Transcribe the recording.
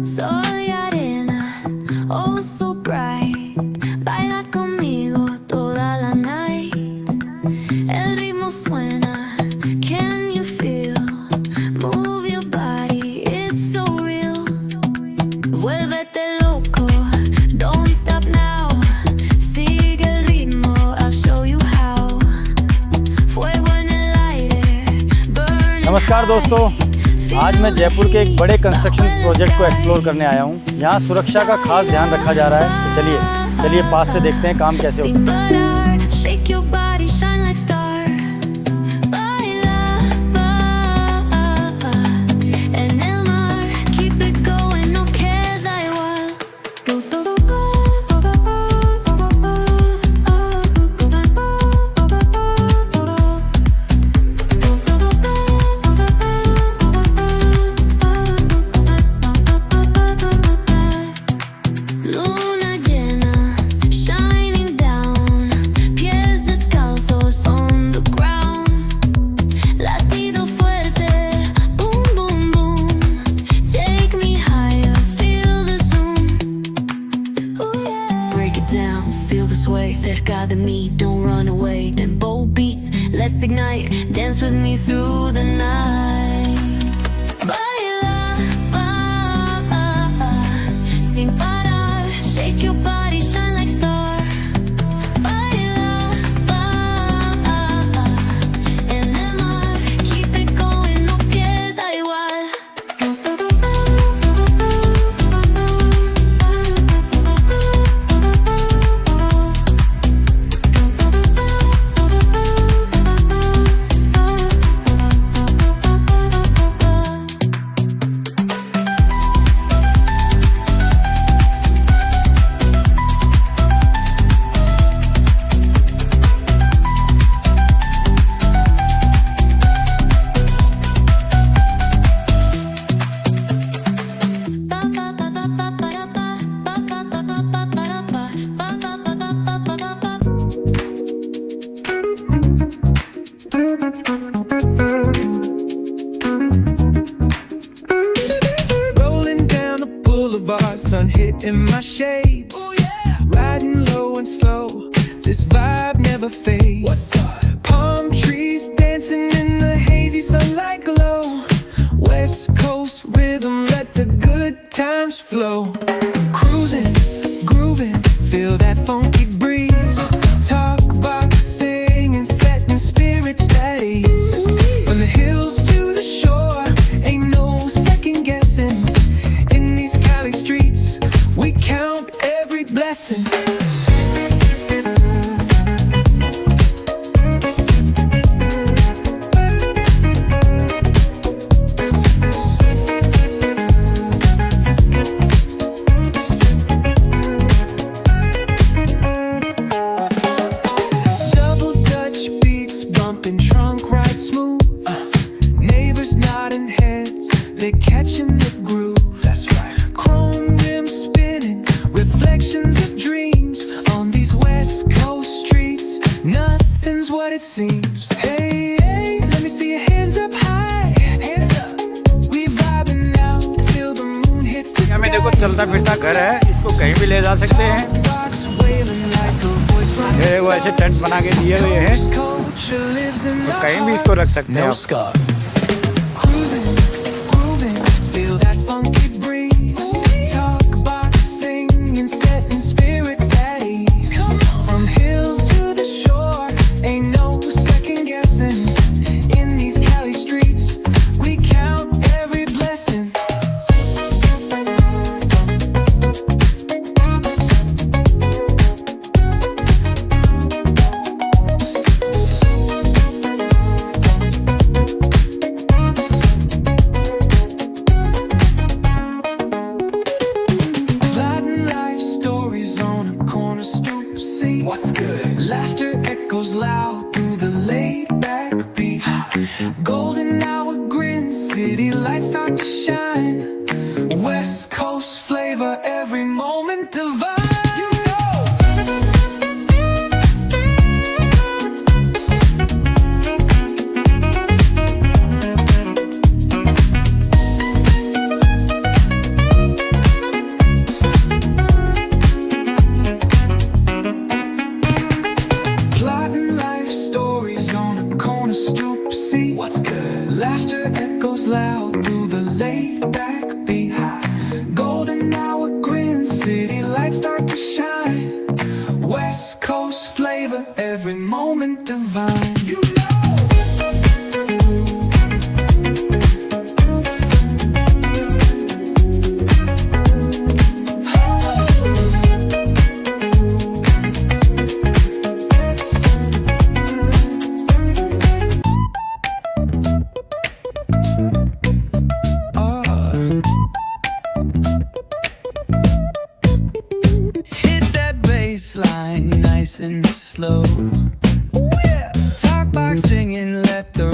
Soy arena, oh so bright. Baila conmigo toda la night. El ritmo suena, can you feel? Move your body, it's so real. Vuélvete loco, don't stop now. Sigue el ritmo, I'll show you how. Fuego en el aire, burn. नमस्कार दोस्तों, आज मैं जयपुर के एक बड़े construction project को explore करने आया हूँ। यहाँ सुरक्षा का खास ध्यान रखा जा रहा है। तो चलिए पास से देखते हैं काम कैसे होता है। Cerca de mí, don't run away. Tempo beats, let's ignite. Dance with me through the night. Baila, sin parar. Shake your body, shine like star. Baila, en el mar. Keep it going, no queda igual. Rolling down the boulevard, sun hitting my shades. Oh yeah, riding low and slow. This vibe never fades. What's up? Palm trees dancing in the hazy sunlight glow. West Coast rhythm, let the good times flow. Cruising, grooving, feel that funky breeze. Talk about singing, setting spirits at ease. From the hills to the shore, ain't no second guessing. In these Cali streets, we count every blessing. Double Dutch beats bumping trunk right smooth. Neighbors nodding heads, they catching the groove. That's right. Chrome rims spinning, reflections of dreams on these West Coast streets. Nothing's what it seems. Hey, hey, let me see your hands up high. Hands up. We vibing now till the moon hits the यहाँ में देखो sky. चलता फिरता घर है, इसको कहीं भी ले जा सकते हैं। Rocks wailing like a voice from ये वो ऐसे टेंट बना के दिए हुए हैं, culture lives in तो the कहीं भी इसको रख सकते हैं आप। Cruising, grooving, feel that funky breeze. Talk about singing, setting spirits at ease. From hills to the shore, ain't no second guessing. In these Cali streets, we count every blessing. loud through the laid back beat. Golden hour grin, city lights start to shine. West Coast flavor, every moment divine. You know. Line nice and slow. Talk box singing, let the